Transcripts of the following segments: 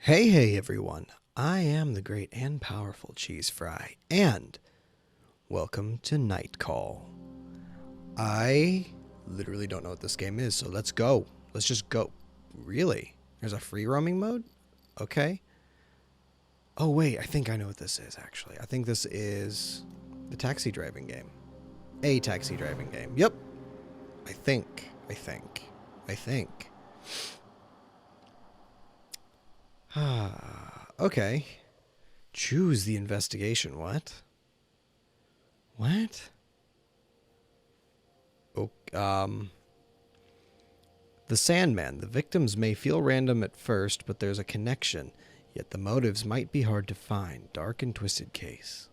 Hey everyone, I am the great and powerful ChizFri, and welcome to Night Call. I literally don't know what this game is, so let's go. Let's just go. Really? There's a free roaming mode? Okay. Oh wait, I think I know what this is actually. I think this is the taxi driving game. A taxi driving game. Yep. I think. Okay. Choose the investigation. What? What? Oh, the Sandman. The victims may feel random at first, but there's a connection. Yet the motives might be hard to find. Dark and twisted case.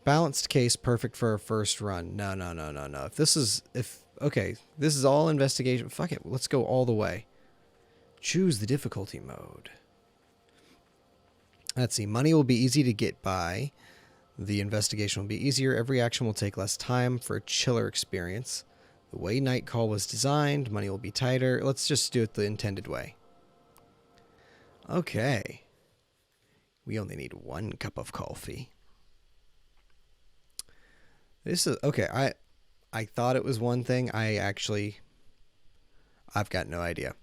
Balanced case, perfect for a first run. No. Okay, this is all investigation. Fuck it, let's go all the way. Choose the difficulty mode. Let's see, money will be easy to get by. The investigation will be easier. Every action will take less time for a chiller experience. The way Night Call was designed, money will be tighter. Let's just do it the intended way. Okay. We only need 1 cup of coffee. This is okay. I thought it was one thing. I've got no idea.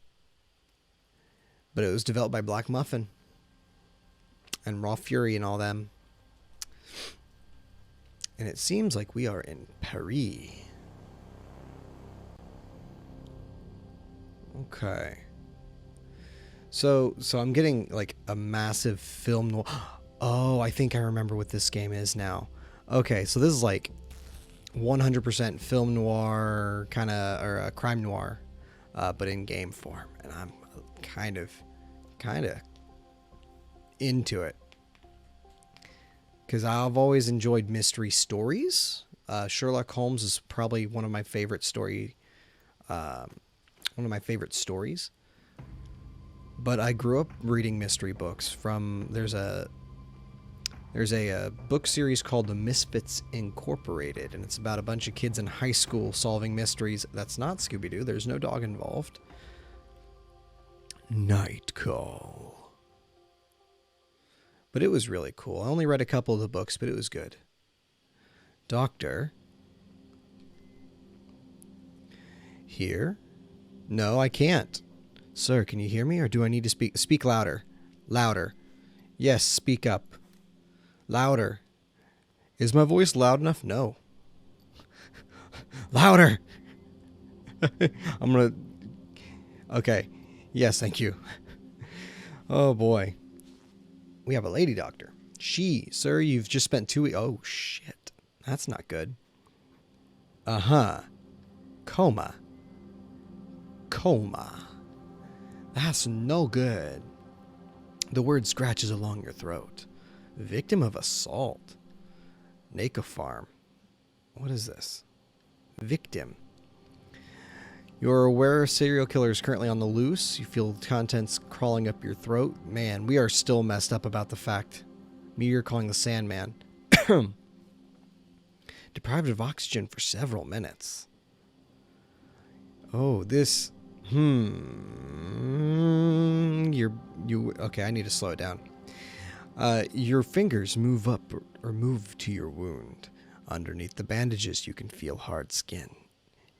But it was developed by Black Muffin and Raw Fury and all them. And it seems like we are in Paris. Okay. So I'm getting like a massive film noir. Oh, I think I remember what this game is now. Okay, so this is like 100% film noir kind of, or a crime noir, but in game form, and I'm kind of into it because I've always enjoyed mystery stories. Sherlock Holmes is probably one of my favorite stories. But I grew up reading mystery books. There's a book series called The Misfits Incorporated, and it's about a bunch of kids in high school solving mysteries. That's not Scooby-Doo. There's no dog involved. Night Call. But it was really cool. I only read a couple of the books, but it was good. Doctor. Here? No, I can't. Sir, can you hear me, or do I need to speak? Speak louder. Louder. Yes, speak up. Louder. Is my voice loud enough? No. Louder. I'm gonna... Okay. Yes, thank you. Oh, boy. We have a lady doctor. Sir, you've just spent 2 weeks... Oh, shit. That's not good. Uh-huh. Coma. That's no good. The word scratches along your throat. Victim of assault. Naka Farm. What is this? Victim. You're aware a serial killer is currently on the loose. You feel contents crawling up your throat. Man, we are still messed up about the fact. Meteor calling the Sandman. Deprived of oxygen for several minutes. Oh, this... Okay, I need to slow it down. Your fingers move up or move to your wound. Underneath the bandages, you can feel hard skin.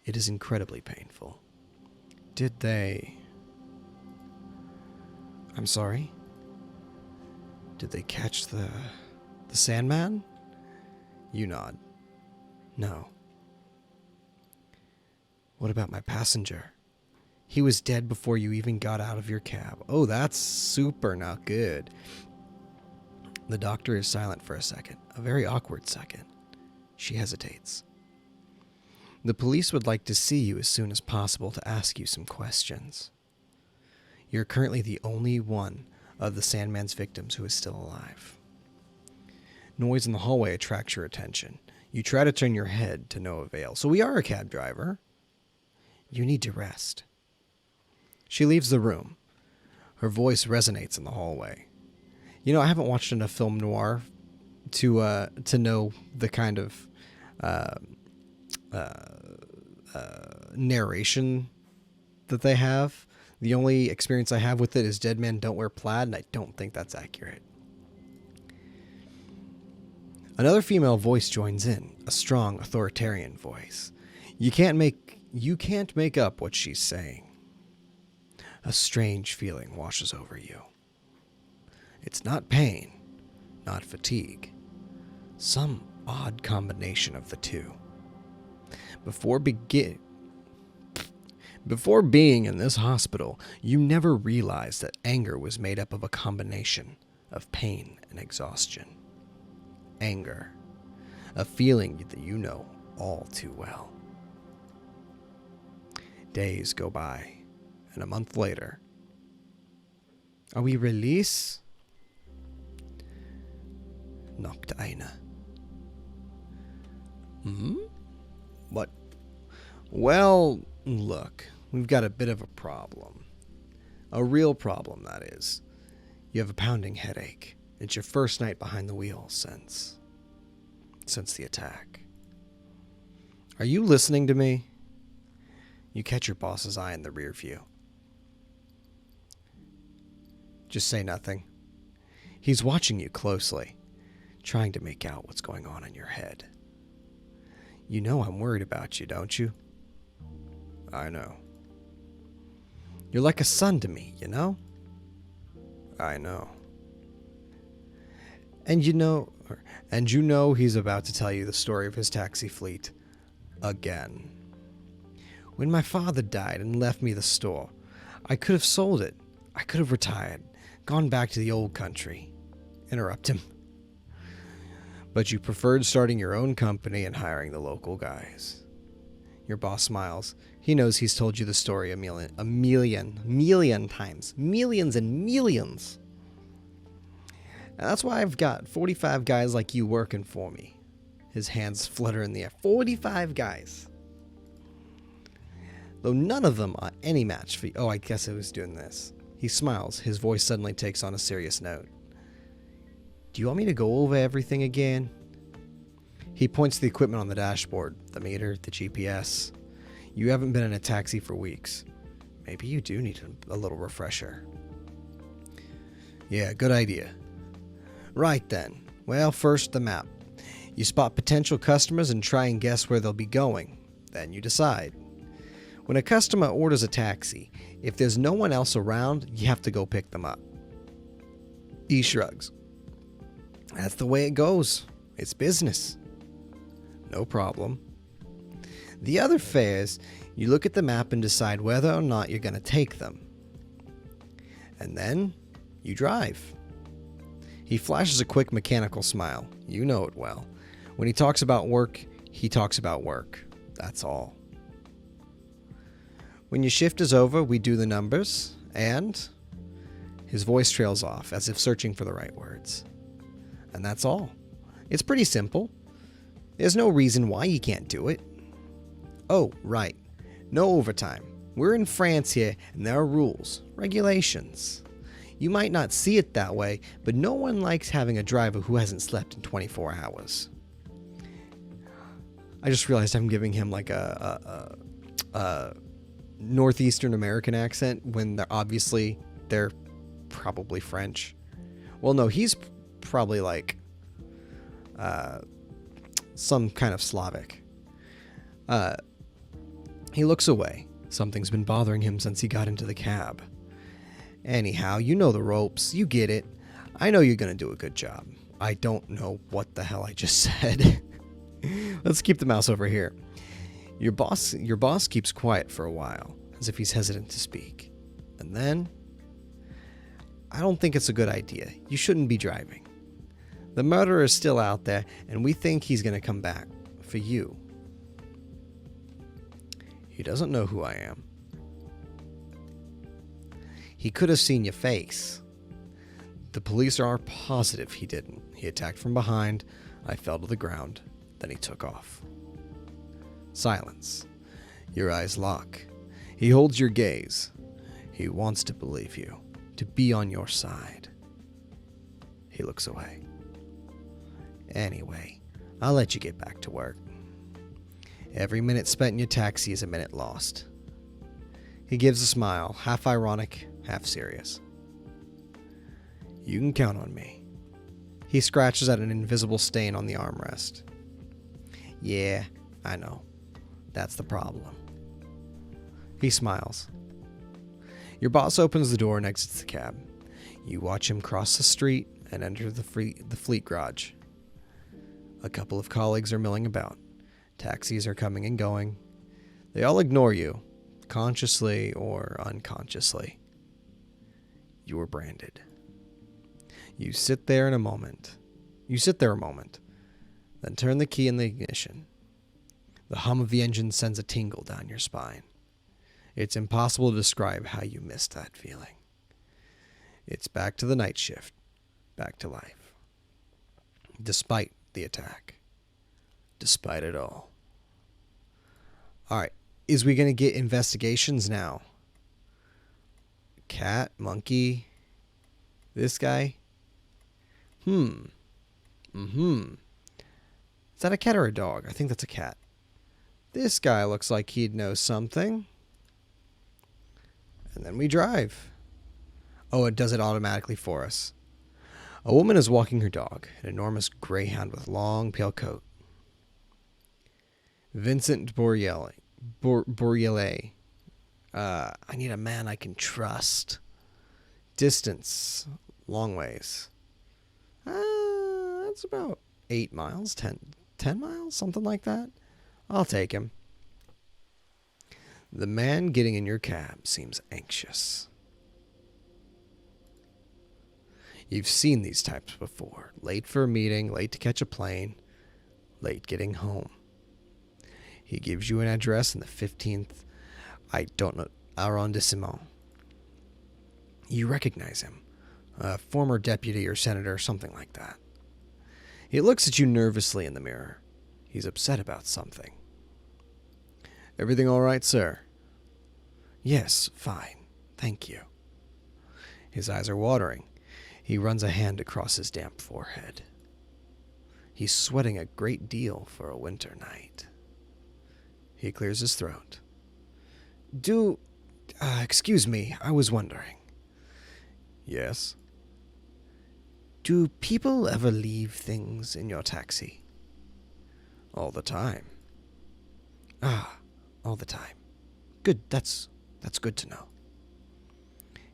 It is incredibly painful. Did they... I'm sorry? Did they catch the Sandman? You nod. No. What about my passenger? He was dead before you even got out of your cab. Oh, that's super not good. The doctor is silent for a second, a very awkward second. She hesitates. The police would like to see you as soon as possible to ask you some questions. You're currently the only one of the Sandman's victims who is still alive. Noise in the hallway attracts your attention. You try to turn your head to no avail. So we are a cab driver. You need to rest. She leaves the room. Her voice resonates in the hallway. You know, I haven't watched enough film noir to know the kind of narration that they have. The only experience I have with it is dead men don't wear plaid, and I don't think that's accurate. Another female voice joins in, a strong, authoritarian voice. You can't make up what she's saying. A strange feeling washes over you. It's not pain, not fatigue. Some odd combination of the two. Before being in this hospital, you never realized that anger was made up of a combination of pain and exhaustion. Anger, a feeling that you know all too well. Days go by, and a month later. Are we released? Knocked eine. What? Well, look, we've got a bit of a problem. A real problem, that is. You have a pounding headache. It's your first night behind the wheel since the attack. Are you listening to me? You catch your boss's eye in the rear view. Just say nothing. He's watching you closely, trying to make out what's going on in your head. You know I'm worried about you, don't you? I know. You're like a son to me, you know? I know. And you know he's about to tell you the story of his taxi fleet again. When my father died and left me the store, I could have sold it. I could have retired, gone back to the old country. Interrupt him. But you preferred starting your own company and hiring the local guys. Your boss smiles. He knows he's told you the story a million times. Millions and millions. And that's why I've got 45 guys like you working for me. His hands flutter in the air. 45 guys. Though none of them are any match for you. Oh, I guess I was doing this. He smiles. His voice suddenly takes on a serious note. Do you want me to go over everything again? He points to the equipment on the dashboard. The meter, the GPS. You haven't been in a taxi for weeks. Maybe you do need a little refresher. Yeah, good idea. Right then. Well, first the map. You spot potential customers and try and guess where they'll be going. Then you decide. When a customer orders a taxi, if there's no one else around, you have to go pick them up. He shrugs. That's the way it goes. It's business. No problem. The other fares, you look at the map and decide whether or not you're going to take them. And then you drive. He flashes a quick mechanical smile. You know it well. When he talks about work, he talks about work. That's all. When your shift is over, we do the numbers, and his voice trails off as if searching for the right words. And that's all. It's pretty simple. There's no reason why you can't do it. Oh, right. No overtime. We're in France here, and there are rules, regulations. You might not see it that way, but no one likes having a driver who hasn't slept in 24 hours. I just realized I'm giving him like a Northeastern American accent when they're probably French. Well, no, he's probably like some kind of Slavic. He looks away. Something's been bothering him since he got into the cab. Anyhow, you know the ropes. You get it. I know you're going to do a good job. I don't know what the hell I just said. Let's keep the mouse over here. Your boss keeps quiet for a while, as if he's hesitant to speak. And then, I don't think it's a good idea. You shouldn't be driving. The murderer is still out there, and we think he's going to come back for you. He doesn't know who I am. He could have seen your face. The police are positive he didn't. He attacked from behind. I fell to the ground. Then he took off. Silence. Your eyes lock. He holds your gaze. He wants to believe you, to be on your side. He looks away. Anyway, I'll let you get back to work. Every minute spent in your taxi is a minute lost. He gives a smile, half ironic, half serious. You can count on me. He scratches at an invisible stain on the armrest. Yeah, I know. That's the problem. He smiles. Your boss opens the door and exits the cab. You watch him cross the street and enter the fleet garage. A couple of colleagues are milling about. Taxis are coming and going. They all ignore you, consciously or unconsciously. You are branded. You sit there a moment, then turn the key in the ignition. The hum of the engine sends a tingle down your spine. It's impossible to describe how you missed that feeling. It's back to the night shift, back to life. Despite the attack. Despite it all. Alright, is we going to get investigations now? Cat, monkey, this guy? Is that a cat or a dog? I think that's a cat. This guy looks like he'd know something. And then we drive. Oh, it does it automatically for us. A woman is walking her dog, an enormous greyhound with long, pale coat. Vincent Boreale. I need a man I can trust. Distance. Long ways. That's about 8 miles, 10 miles, something like that. I'll take him. The man getting in your cab seems anxious. You've seen these types before. Late for a meeting, late to catch a plane, late getting home. He gives you an address in the 15th, arrondissement. You recognize him. A former deputy or senator, something like that. He looks at you nervously in the mirror. He's upset about something. Everything all right, sir? Yes, fine. Thank you. His eyes are watering. He runs a hand across his damp forehead. He's sweating a great deal for a winter night. He clears his throat. Excuse me, I was wondering. Yes? Do people ever leave things in your taxi? All the time. All the time. Good, that's good to know.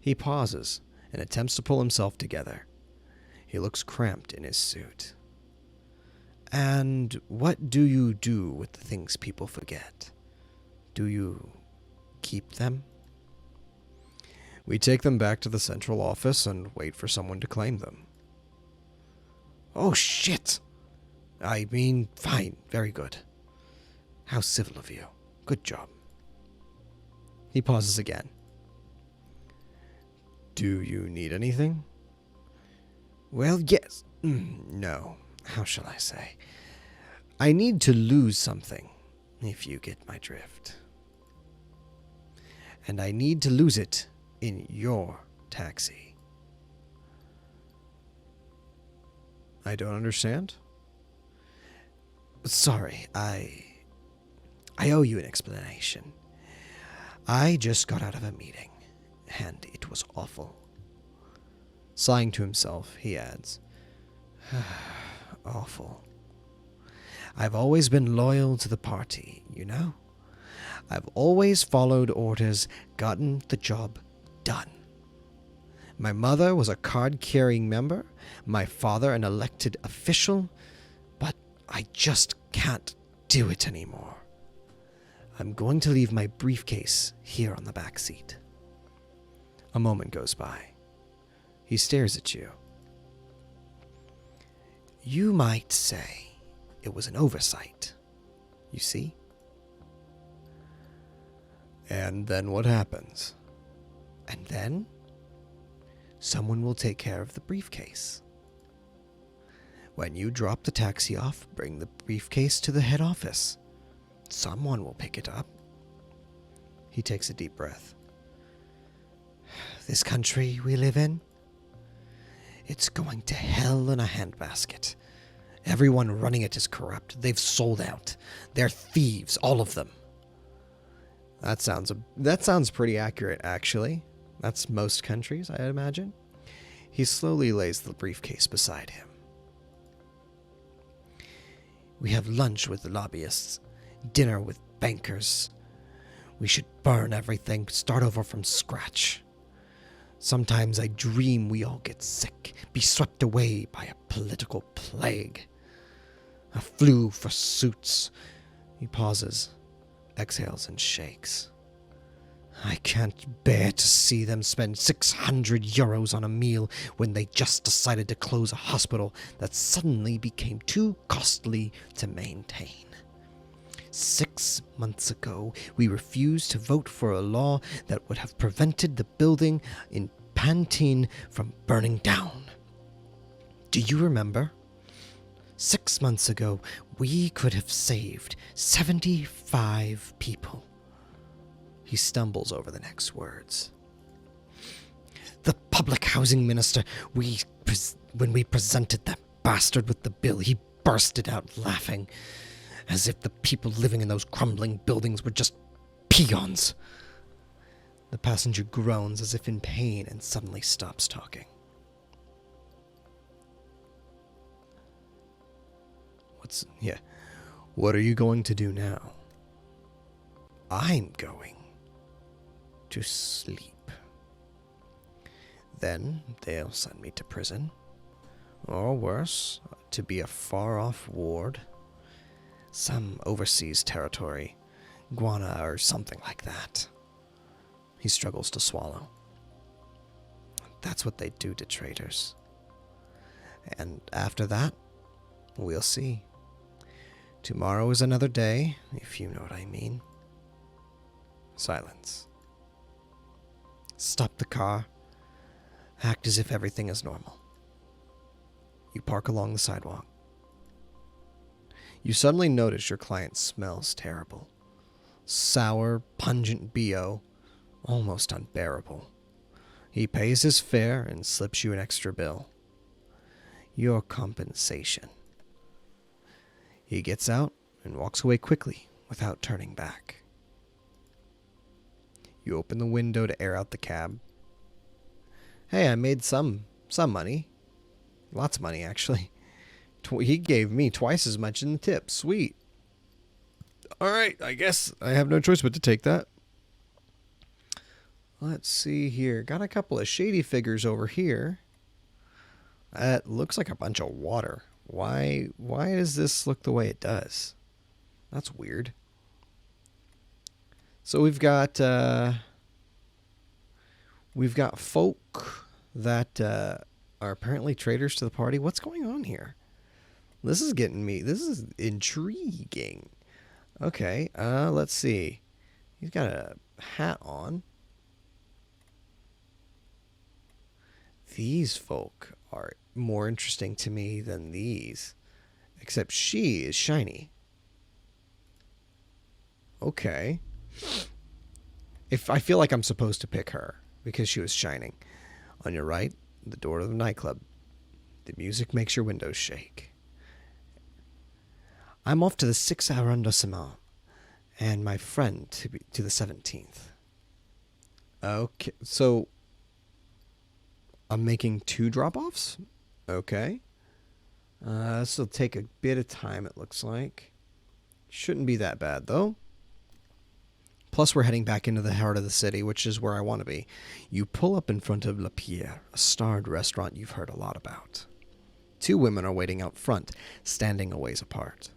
He pauses and attempts to pull himself together. He looks cramped in his suit. And what do you do with the things people forget? Do you keep them? We take them back to the central office and wait for someone to claim them. Oh, shit! I mean, fine, very good. How civil of you. Good job. He pauses again. Do you need anything? Well, yes. No. How shall I say? I need to lose something, if you get my drift. And I need to lose it in your taxi. I don't understand. Sorry, I owe you an explanation. I just got out of a meeting, and it was awful. Sighing to himself, he adds, awful. I've always been loyal to the party, you know? I've always followed orders, gotten the job done. My mother was a card-carrying member, my father an elected official, but I just can't do it anymore. I'm going to leave my briefcase here on the back seat. A moment goes by. He stares at you. You might say it was an oversight, you see? And then what happens? And then someone will take care of the briefcase. When you drop the taxi off, bring the briefcase to the head office. Someone will pick it up. He takes a deep breath. This country we live in, it's going to hell in a handbasket. Everyone running it is corrupt. They've sold out. They're thieves, all of them. That sounds pretty accurate, actually. That's most countries, I imagine. He slowly lays the briefcase beside him. We have lunch with the lobbyists, dinner with bankers. We should burn everything, start over from scratch. Sometimes I dream we all get sick, be swept away by a political plague. A flu for suits. He pauses, exhales, and shakes. I can't bear to see them spend 600 euros on a meal when they just decided to close a hospital that suddenly became too costly to maintain. 6 months ago, we refused to vote for a law that would have prevented the building in Pantin from burning down. Do you remember? 6 months ago, we could have saved 75 people. He stumbles over the next words. The public housing minister, when we presented that bastard with the bill, he bursted out laughing, as if the people living in those crumbling buildings were just peons. The passenger groans as if in pain and suddenly stops talking. What are you going to do now? I'm going to sleep. Then they'll send me to prison. Or worse, to be a far-off ward. Some overseas territory. Guana or something like that. He struggles to swallow. That's what they do to traitors. And after that, we'll see. Tomorrow is another day, if you know what I mean. Silence. Stop the car. Act as if everything is normal. You park along the sidewalk. You suddenly notice your client smells terrible. Sour, pungent BO, almost unbearable. He pays his fare and slips you an extra bill. Your compensation. He gets out and walks away quickly without turning back. You open the window to air out the cab. Hey, I made some money. Lots of money, actually. He gave me twice as much in the tip. Sweet. All right, I guess I have no choice but to take that. Let's see here. Got a couple of shady figures over here. It looks like a bunch of water. Why does this look the way it does? That's weird. So we've got folk that are apparently traitors to the party. What's going on here? This is getting me. This is intriguing. Okay, let's see. He's got a hat on. These folk are more interesting to me than these. Except she is shiny. Okay. I feel like I'm supposed to pick her because she was shining. On your right, the door of the nightclub. The music makes your windows shake. I'm off to the 6th arrondissement and my friend to the 17th. Okay, so I'm making 2 drop-offs? Okay. This will take a bit of time, it looks like. Shouldn't be that bad, though. Plus, we're heading back into the heart of the city, which is where I want to be. You pull up in front of La Pierre, a starred restaurant you've heard a lot about. 2 women are waiting out front, standing a ways apart.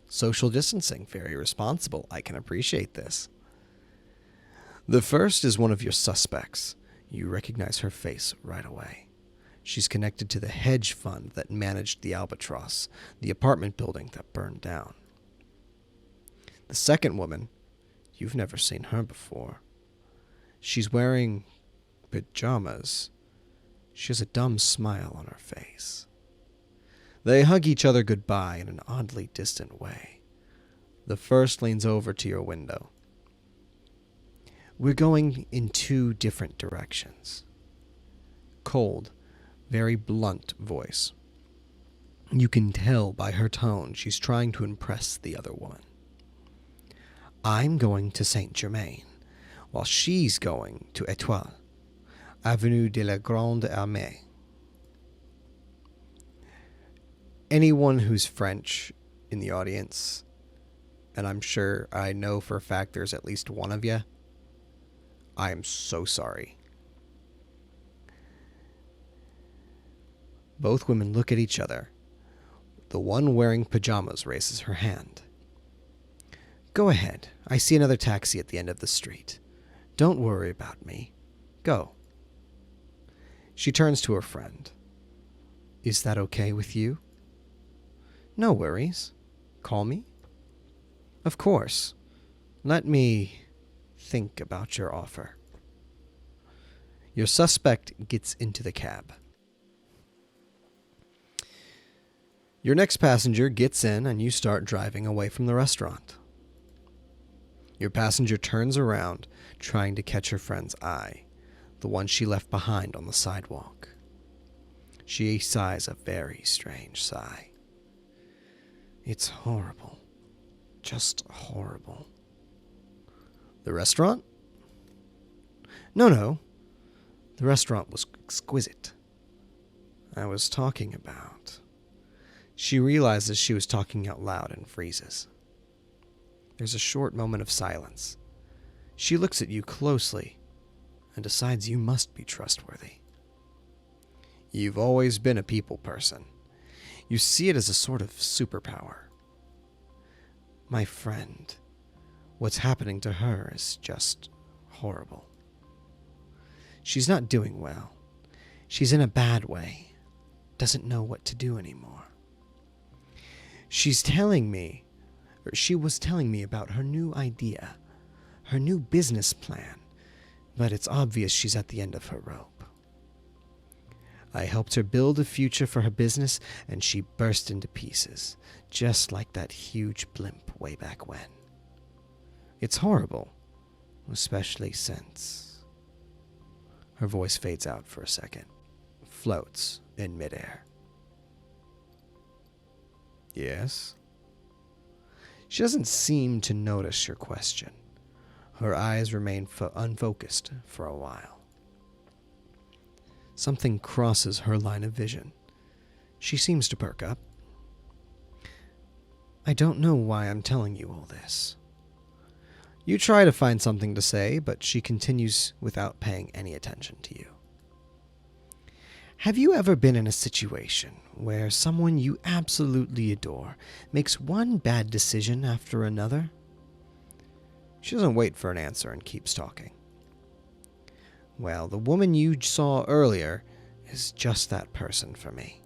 Social distancing, very responsible. I can appreciate this. The first is one of your suspects. You recognize her face right away. She's connected to the hedge fund that managed the Albatross, the apartment building that burned down. The second woman, you've never seen her before. She's wearing pajamas. She has a dumb smile on her face. They hug each other goodbye in an oddly distant way. The first leans over to your window. We're going in 2 different directions. Cold, very blunt voice. You can tell by her tone she's trying to impress the other woman. I'm going to Saint Germain, while she's going to Étoile, Avenue de la Grande Armée. Anyone who's French in the audience, and I'm sure I know for a fact there's at least one of you, I am so sorry. Both women look at each other. The one wearing pajamas raises her hand. Go ahead. I see another taxi at the end of the street. Don't worry about me. Go. She turns to her friend. Is that okay with you? No worries. Call me? Of course. Let me think about your offer. Your suspect gets into the cab. Your next passenger gets in and you start driving away from the restaurant. Your passenger turns around, trying to catch her friend's eye, the one she left behind on the sidewalk. She sighs a very strange sigh. It's horrible. Just horrible. The restaurant? No. The restaurant was exquisite. I was talking about... She realizes she was talking out loud and freezes. There's a short moment of silence. She looks at you closely and decides you must be trustworthy. You've always been a people person. You see it as a sort of superpower. My friend, what's happening to her is just horrible. She's not doing well. She's in a bad way. Doesn't know what to do anymore. She was telling me about her new idea, her new business plan, but it's obvious she's at the end of her rope. I helped her build a future for her business, and she burst into pieces, just like that huge blimp way back when. It's horrible, especially since... Her voice fades out for a second, floats in midair. Yes? She doesn't seem to notice your question. Her eyes remain unfocused for a while. Something crosses her line of vision. She seems to perk up. I don't know why I'm telling you all this. You try to find something to say, but she continues without paying any attention to you. Have you ever been in a situation where someone you absolutely adore makes one bad decision after another? She doesn't wait for an answer and keeps talking. Well, the woman you saw earlier is just that person for me.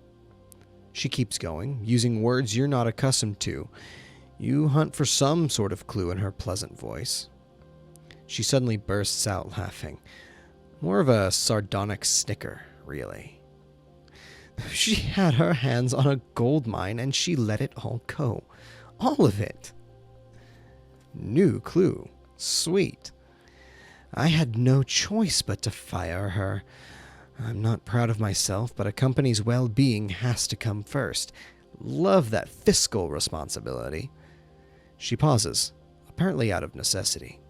She keeps going, using words you're not accustomed to. You hunt for some sort of clue in her pleasant voice. She suddenly bursts out laughing. More of a sardonic snicker, really. She had her hands on a gold mine and she let it all go. All of it. New clue. Sweet. I had no choice but to fire her. I'm not proud of myself, but a company's well-being has to come first. Love that fiscal responsibility. She pauses, apparently out of necessity.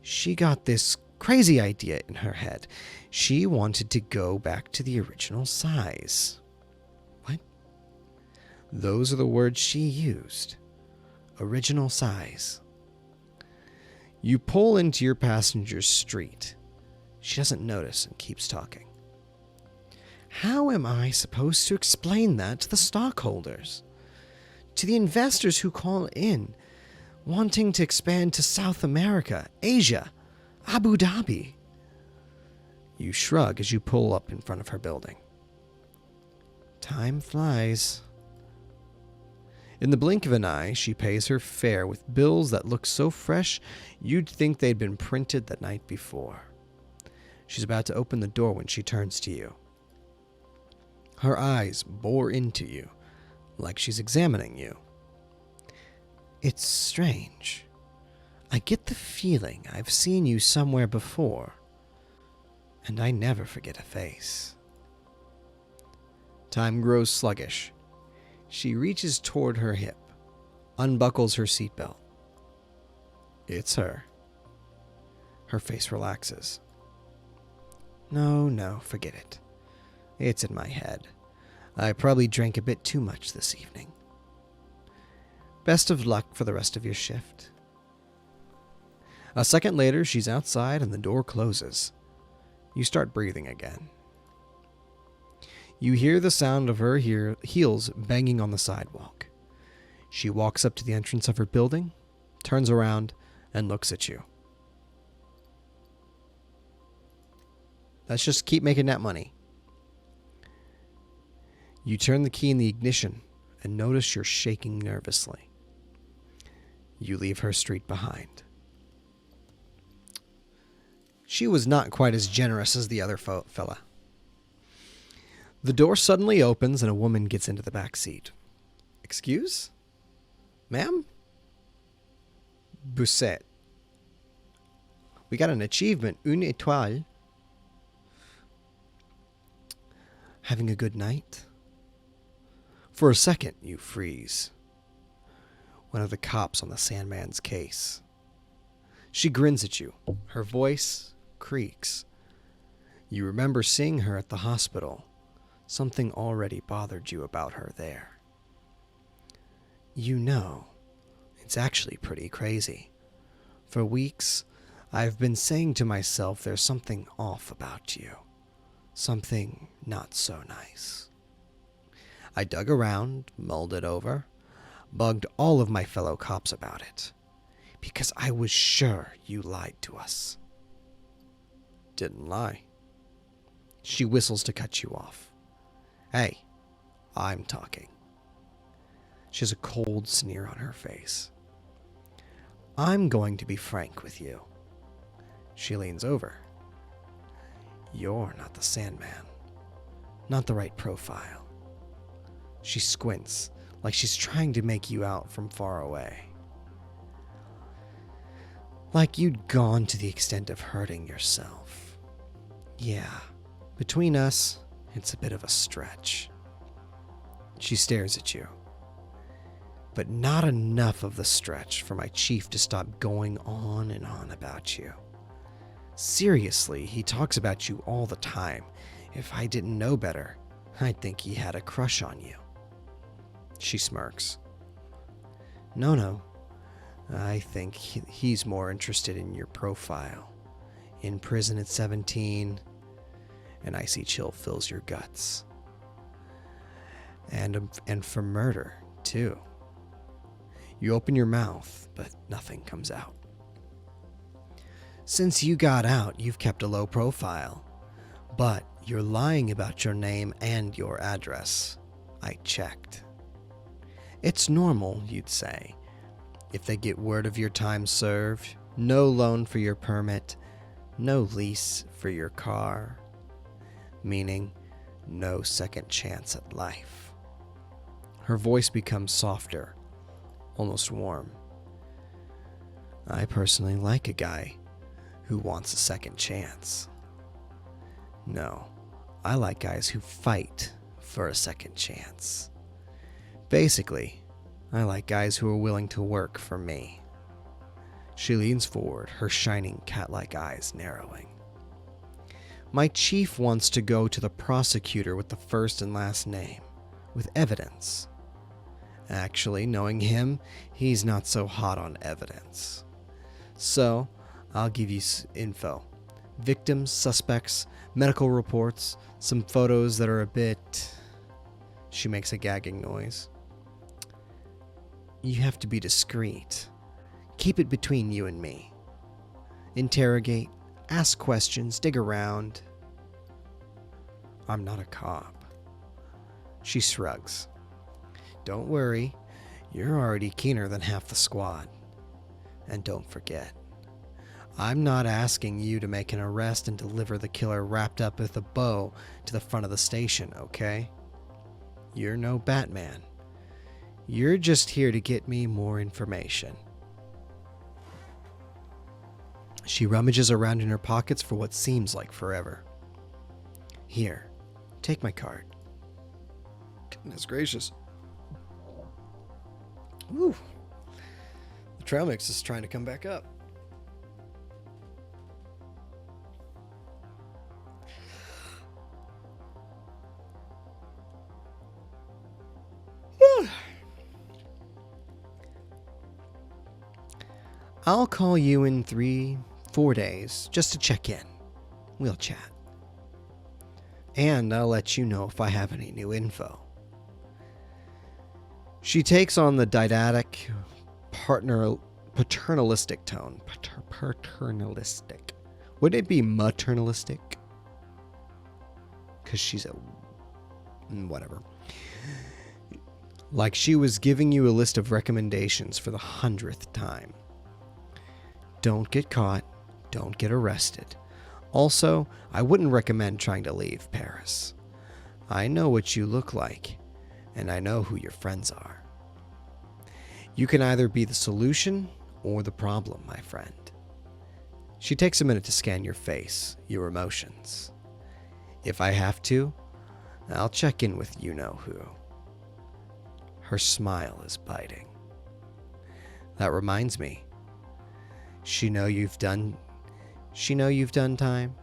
She got this crazy idea in her head. She wanted to go back to the original size. What? Those are the words she used. Original size. You pull into your passenger's street. She doesn't notice and keeps talking. How am I supposed to explain that to the stockholders? To the investors who call in, wanting to expand to South America, Asia, Abu Dhabi? You shrug as you pull up in front of her building. Time flies. In the blink of an eye, she pays her fare with bills that look so fresh you'd think they'd been printed the night before. She's about to open the door when she turns to you. Her eyes bore into you, like she's examining you. It's strange. I get the feeling I've seen you somewhere before, and I never forget a face. Time grows sluggish. She reaches toward her hip, unbuckles her seatbelt. It's her. Her face relaxes. No, forget it. It's in my head. I probably drank a bit too much this evening. Best of luck for the rest of your shift. A second later, she's outside and the door closes. You start breathing again. You hear the sound of her heels banging on the sidewalk. She walks up to the entrance of her building, turns around, and looks at you. Let's just keep making that money. You turn the key in the ignition and notice you're shaking nervously. You leave her street behind. She was not quite as generous as the other fella. The door suddenly opens and a woman gets into the back seat. Excuse? Ma'am? Busset. We got an achievement, une étoile. Having a good night? For a second, you freeze. One of the cops on the Sandman's case. She grins at you. Her voice creaks. You remember seeing her at the hospital. Something already bothered you about her there. You know, it's actually pretty crazy. For weeks, I've been saying to myself there's something off about you. Something not so nice. I dug around, mulled it over, bugged all of my fellow cops about it, because I was sure you lied to us. Didn't lie. She whistles to cut you off. Hey, I'm talking. She has a cold sneer on her face. I'm going to be frank with you. She leans over. You're not the Sandman. Not the right profile. She squints, like she's trying to make you out from far away. Like you'd gone to the extent of hurting yourself. Yeah, between us, it's a bit of a stretch. She stares at you. But not enough of the stretch for my chief to stop going on and on about you. Seriously, he talks about you all the time. If I didn't know better, I'd think he had a crush on you. She smirks. No. I think he's more interested in your profile. In prison at 17, an icy chill fills your guts. And for murder, too. You open your mouth, but nothing comes out. Since you got out, you've kept a low profile. But you're lying about your name and your address. I checked. It's normal, you'd say. If they get word of your time served, no loan for your permit, no lease for your car, meaning no second chance at life. Her voice becomes softer, almost warm. I personally like a guy who wants a second chance. No, I like guys who fight for a second chance. Basically, I like guys who are willing to work for me. She leans forward, her shining cat-like eyes narrowing. My chief wants to go to the prosecutor with the first and last name, with evidence. Actually, knowing him, he's not so hot on evidence. So, I'll give you info. Victims, suspects, medical reports, some photos that are a bit... She makes a gagging noise. You have to be discreet. Keep it between you and me. Interrogate, ask questions, dig around. I'm not a cop. She shrugs. Don't worry, you're already keener than half the squad. And don't forget, I'm not asking you to make an arrest and deliver the killer wrapped up with a bow to the front of the station, okay? You're no Batman. You're just here to get me more information. She rummages around in her pockets for what seems like forever. Here, take my card. Goodness gracious. Woo. The trail mix is trying to come back up. I'll call you in 3-4 days just to check in. We'll chat. And I'll let you know if I have any new info. She takes on the didactic, paternalistic tone. Paternalistic. Would it be maternalistic? Because she's a... whatever. Like she was giving you a list of recommendations for the 100th time. Don't get caught. Don't get arrested. Also, I wouldn't recommend trying to leave Paris. I know what you look like, and I know who your friends are. You can either be the solution or the problem, my friend. She takes a minute to scan your face, your emotions. If I have to, I'll check in with you-know-who. Her smile is biting. That reminds me. She know you've done time?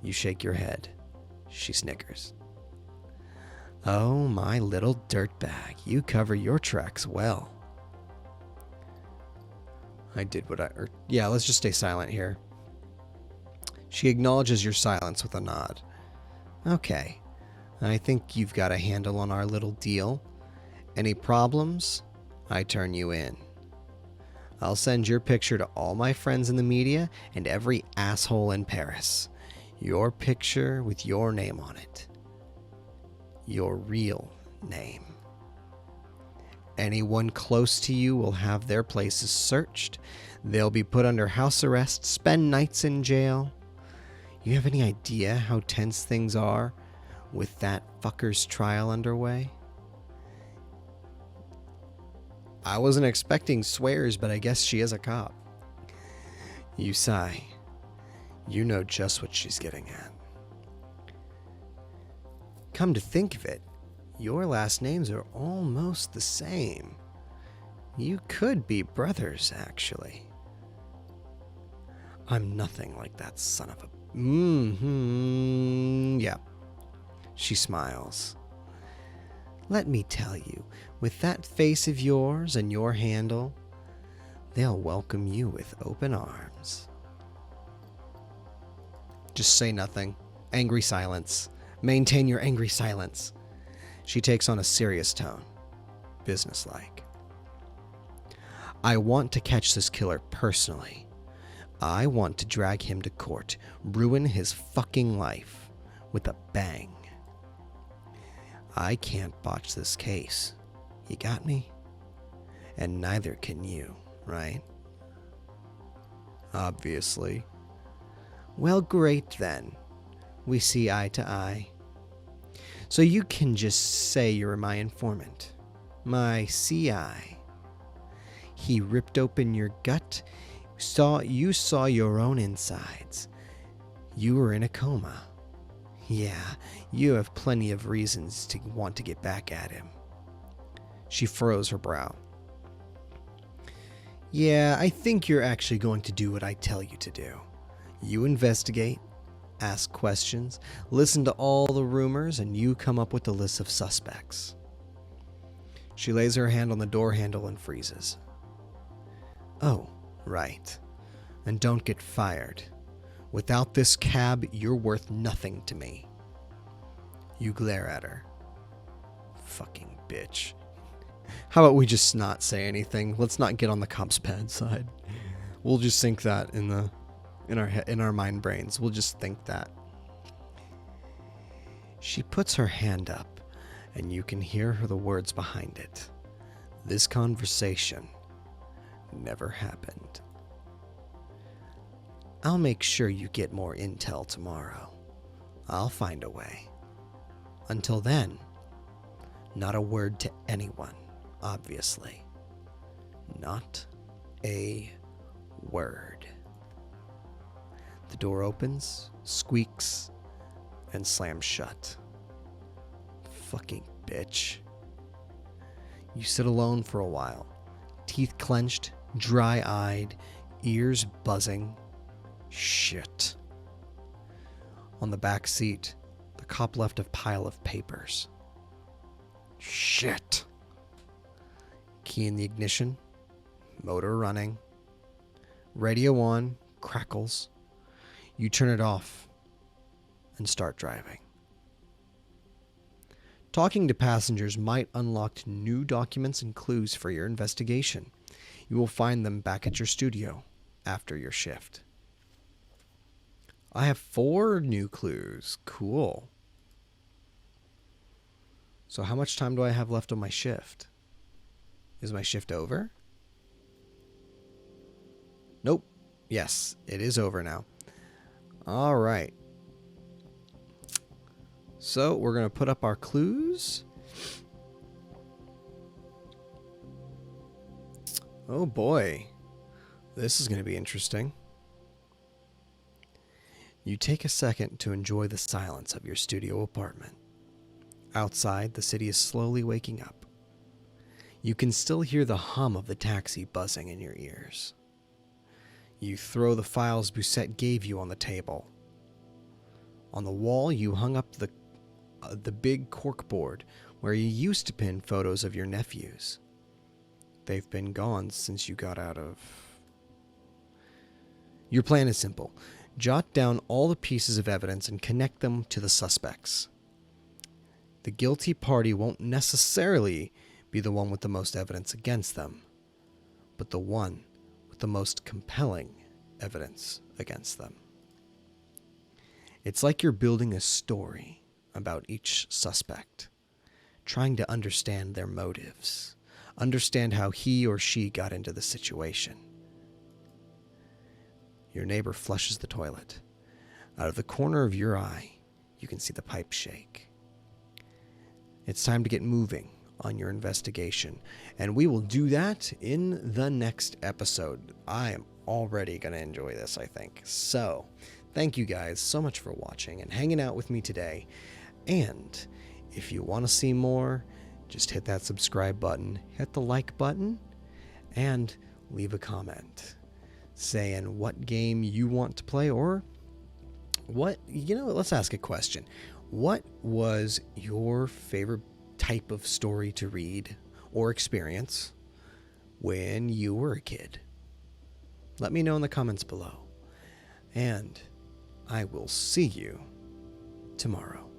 You shake your head. She snickers. Oh, my little dirtbag. You cover your tracks well. Let's just stay silent here. She acknowledges your silence with a nod. Okay. I think you've got a handle on our little deal. Any problems? I turn you in. I'll send your picture to all my friends in the media and every asshole in Paris. Your picture with your name on it. Your real name. Anyone close to you will have their places searched. They'll be put under house arrest, spend nights in jail. You have any idea how tense things are with that fucker's trial underway? I wasn't expecting swears, but I guess she is a cop. You sigh. You know just what she's getting at. Come to think of it, your last names are almost the same. You could be brothers, actually. I'm nothing like that son of a... Yeah. She smiles. Let me tell you, with that face of yours and your handle, they'll welcome you with open arms. Just say nothing. Angry silence. Maintain your angry silence. She takes on a serious tone. Businesslike. I want to catch this killer personally. I want to drag him to court, ruin his fucking life with a bang. I can't botch this case. You got me? And neither can you, right? Obviously. Well, great then. We see eye to eye. So you can just say you're my informant. My CI. He ripped open your gut. You saw your own insides. You were in a coma. Yeah, you have plenty of reasons to want to get back at him. She furrows her brow. Yeah, I think you're actually going to do what I tell you to do. You investigate, ask questions, listen to all the rumors, and you come up with a list of suspects. She lays her hand on the door handle and freezes. Oh, right. And don't get fired. Without this cab, you're worth nothing to me. You glare at her. Fucking bitch. How about we just not say anything? Let's not get on the cop's bad side. We'll just think that in our mind brains. We'll just think that. She puts her hand up, and you can hear the words behind it. This conversation never happened. I'll make sure you get more intel tomorrow. I'll find a way. Until then, not a word to anyone, obviously. Not a word. The door opens, squeaks, and slams shut. Fucking bitch. You sit alone for a while, teeth clenched, dry-eyed, ears buzzing. Shit. On the back seat, the cop left a pile of papers. Shit. Key in the ignition. Motor running. Radio on, crackles. You turn it off and start driving. Talking to passengers might unlock new documents and clues for your investigation. You will find them back at your studio after your shift. I have 4 new clues. Cool. So how much time do I have left on my shift? Is my shift over? Nope. Yes, it is over now. All right. So we're going to put up our clues. Oh boy. This is going to be interesting. You take a second to enjoy the silence of your studio apartment. Outside, the city is slowly waking up. You can still hear the hum of the taxi buzzing in your ears. You throw the files Busette gave you on the table. On the wall, you hung up the big corkboard where you used to pin photos of your nephews. They've been gone since you got out of... Your plan is simple. Jot down all the pieces of evidence and connect them to the suspects. The guilty party won't necessarily be the one with the most evidence against them, but the one with the most compelling evidence against them. It's like you're building a story about each suspect, trying to understand their motives, understand how he or she got into the situation. Your neighbor flushes the toilet. Out of the corner of your eye, you can see the pipe shake. It's time to get moving on your investigation, and we will do that in the next episode. I am already going to enjoy this, I think. So, thank you guys so much for watching and hanging out with me today. And if you want to see more, just hit that subscribe button, hit the like button, and leave a comment saying what game you want to play, or what, let's ask a question. What was your favorite type of story to read or experience when you were a kid? Let me know in the comments below. And I will see you tomorrow.